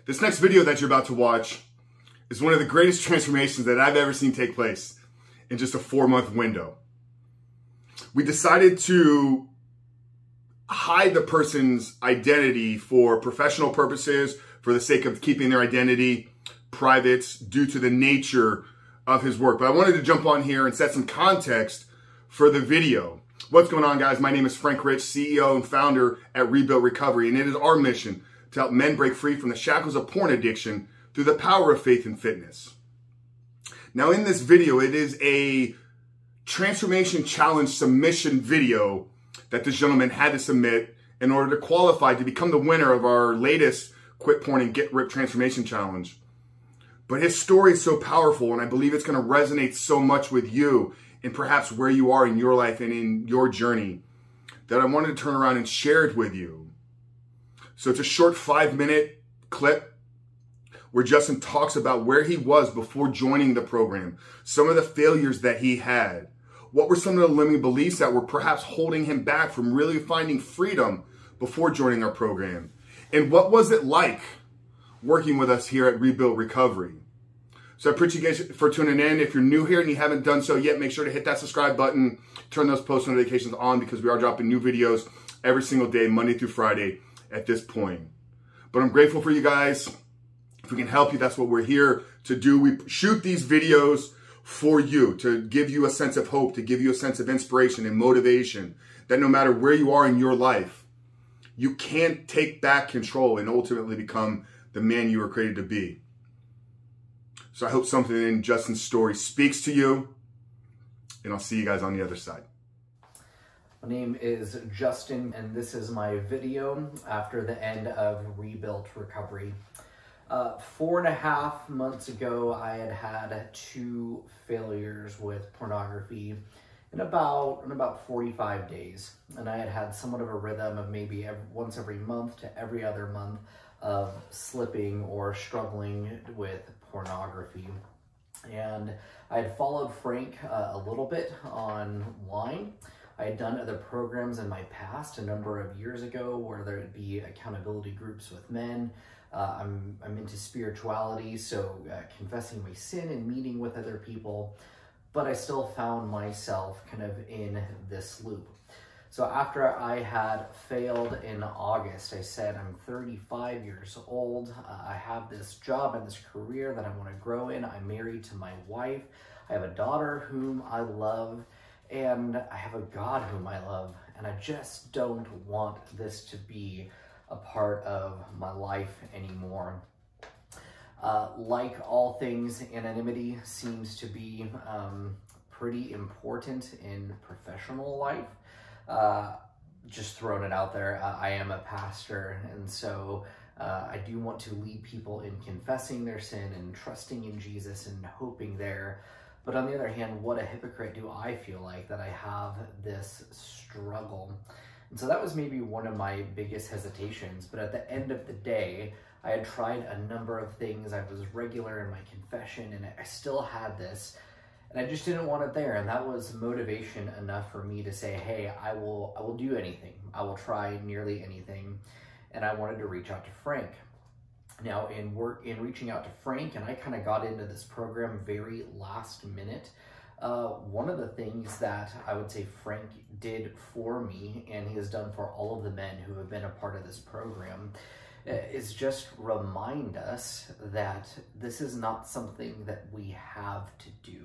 This next video that you're about to watch is one of the greatest transformations that I've ever seen take place in just a 4-month window. We decided to hide the person's identity for professional purposes, for the sake of keeping their identity private due to the nature of his work. But I wanted to jump on here and set some context for the video. What's going on, guys? My name is Frank Rich, CEO and founder at Rebuilt Recovery, and it is our mission to help men break free from the shackles of porn addiction through the power of faith and fitness. Now, in this video, it is a transformation challenge submission video that this gentleman had to submit in order to qualify to become the winner of our latest Quit Porn and Get Ripped Transformation Challenge. But his story is so powerful, and I believe it's going to resonate so much with you and perhaps where you are in your life and in your journey, that I wanted to turn around and share it with you. So it's a short 5-minute clip where Justin talks about where he was before joining the program, some of the failures that he had, what were some of the limiting beliefs that were perhaps holding him back from really finding freedom before joining our program, and what was it like working with us here at Rebuilt Recovery. So I appreciate you guys for tuning in. If you're new here and you haven't done so yet, make sure to hit that subscribe button, turn those post notifications on, because we are dropping new videos every single day, Monday through Friday at this point. But I'm grateful for you guys. If we can help you, that's what we're here to do. We shoot these videos for you, to give you a sense of hope, to give you a sense of inspiration and motivation, that no matter where you are in your life, you can take back control and ultimately become the man you were created to be. So I hope something in Justin's story speaks to you, and I'll see you guys on the other side. My name is Justin, and this is my video after the end of Rebuilt Recovery. 4.5 months ago, I had 2 failures with pornography in about 45 days. And I had somewhat of a rhythm of maybe once every month to every other month of slipping or struggling with pornography. And I had followed Frank a little bit online. I had done other programs in my past a number of years ago where there would be accountability groups with men. I'm into spirituality, so confessing my sin and meeting with other people, but I still found myself kind of in this loop. So after I had failed in August, I said, I'm 35 years old. I have this job and this career that I want to grow in. I'm married to my wife. I have a daughter whom I love, and I have a God whom I love. And I just don't want this to be a part of my life anymore. Like all things, anonymity seems to be pretty important in professional life. Just throwing it out there, I am a pastor, and so I do want to lead people in confessing their sin and trusting in Jesus and hoping there. But on the other hand, what a hypocrite do I feel like that I have this struggle. And so that was maybe one of my biggest hesitations. But at the end of the day, I had tried a number of things. I was regular in my confession, and I still had this. And I just didn't want it there. And that was motivation enough for me to say, hey, I will do anything. I will try nearly anything. And I wanted to reach out to Frank. Now, in reaching out to Frank, and I kind of got into this program very last minute, one of the things that I would say Frank did for me, and he has done for all of the men who have been a part of this program, is just remind us that this is not something that we have to do.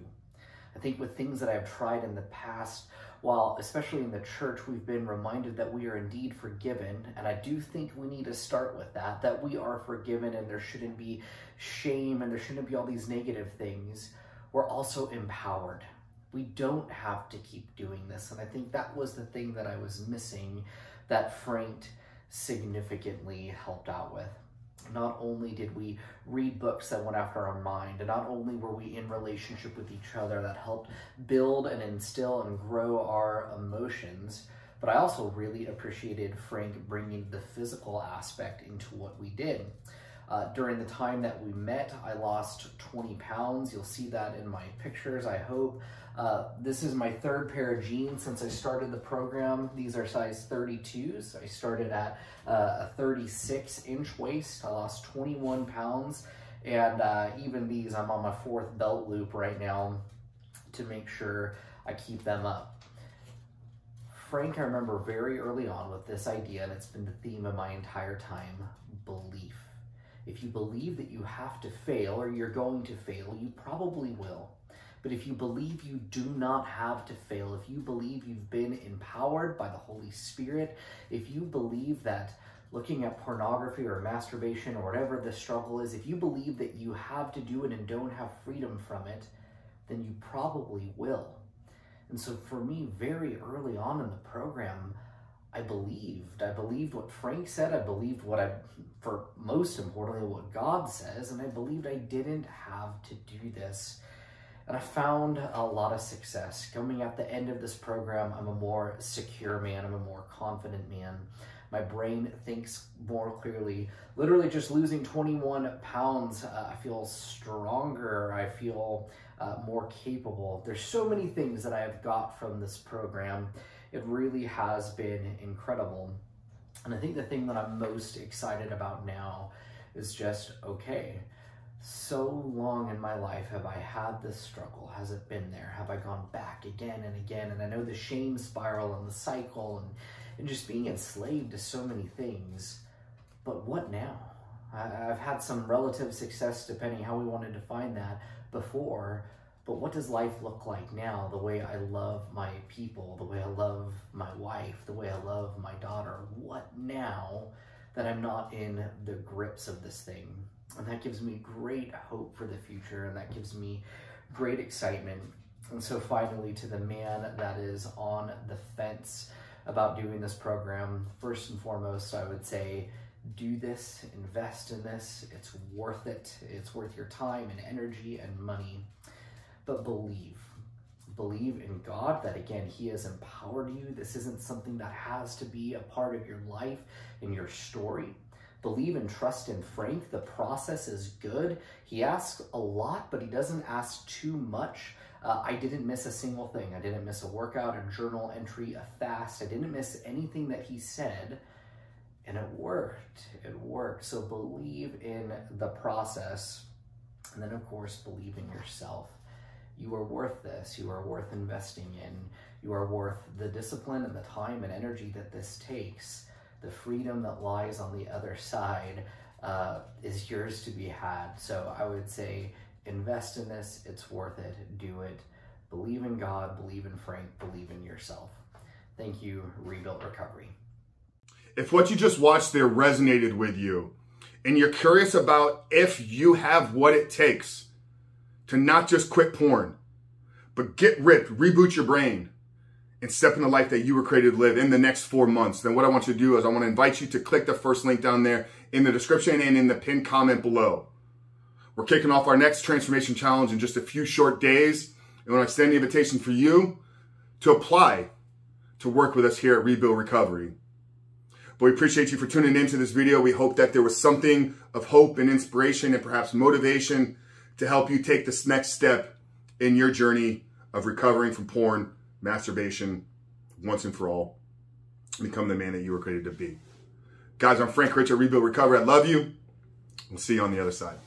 I think with things that I've tried in the past, while especially in the church, we've been reminded that we are indeed forgiven. And I do think we need to start with that we are forgiven and there shouldn't be shame and there shouldn't be all these negative things. We're also empowered. We don't have to keep doing this. And I think that was the thing that I was missing that Frank significantly helped out with. Not only did we read books that went after our mind, and not only were we in relationship with each other that helped build and instill and grow our emotions, but I also really appreciated Frank bringing the physical aspect into what we did. During the time that we met, I lost 20 pounds. You'll see that in my pictures, I hope. This is my third pair of jeans since I started the program. These are size 32s. I started at a 36-inch waist. I lost 21 pounds. And even these, I'm on my 4th belt loop right now to make sure I keep them up. Frank, I remember very early on with this idea, and it's been the theme of my entire time, belief. If you believe that you have to fail or you're going to fail, you probably will. But if you believe you do not have to fail, if you believe you've been empowered by the Holy Spirit, if you believe that looking at pornography or masturbation or whatever the struggle is, if you believe that you have to do it and don't have freedom from it, then you probably will. And so for me, very early on in the program, I believed what Frank said. I believed for most importantly, what God says. And I believed I didn't have to do this. And I found a lot of success. Coming at the end of this program, I'm a more secure man. I'm a more confident man. My brain thinks more clearly. Literally just losing 21 pounds, I feel stronger. I feel more capable. There's so many things that I have got from this program. It really has been incredible. And I think the thing that I'm most excited about now is just, okay, so long in my life have I had this struggle. Has it been there? Have I gone back again and again? And I know the shame spiral and the cycle and just being enslaved to so many things. But what now? I've had some relative success, depending how we want to define that, before. But what does life look like now? The way I love my people, the way I love my wife, the way I love my daughter. What now that I'm not in the grips of this thing? And that gives me great hope for the future, and that gives me great excitement. And so finally, to the man that is on the fence about doing this program, first and foremost, I would say, do this, invest in this. It's worth it. It's worth your time and energy and money. But believe in God that, again, He has empowered you. This isn't something that has to be a part of your life and your story. Believe and trust in Frank. The process is good. He asks a lot, but he doesn't ask too much. I didn't miss a single thing. I didn't miss a workout, a journal entry, a fast. I didn't miss anything that he said, and it worked. It worked. So believe in the process, and then, of course, believe in yourself. You are worth this. You are worth investing in. You are worth the discipline and the time and energy that this takes. The freedom that lies on the other side is yours to be had. So I would say, invest in this. It's worth it. Do it. Believe in God. Believe in Frank. Believe in yourself. Thank you, Rebuilt Recovery. If what you just watched there resonated with you, and you're curious about if you have what it takes to not just quit porn, but get ripped, reboot your brain, and step in the life that you were created to live in the next 4 months, then what I want you to do is I want to invite you to click the first link down there in the description and in the pinned comment below. We're kicking off our next transformation challenge in just a few short days. And I want to extend the invitation for you to apply to work with us here at Rebuild Recovery. But we appreciate you for tuning into this video. We hope that there was something of hope and inspiration and perhaps motivation to help you take this next step in your journey of recovering from porn, masturbation, once and for all. Become the man that you were created to be. Guys, I'm Frank Rich at Rebuild Recovery. I love you. We'll see you on the other side.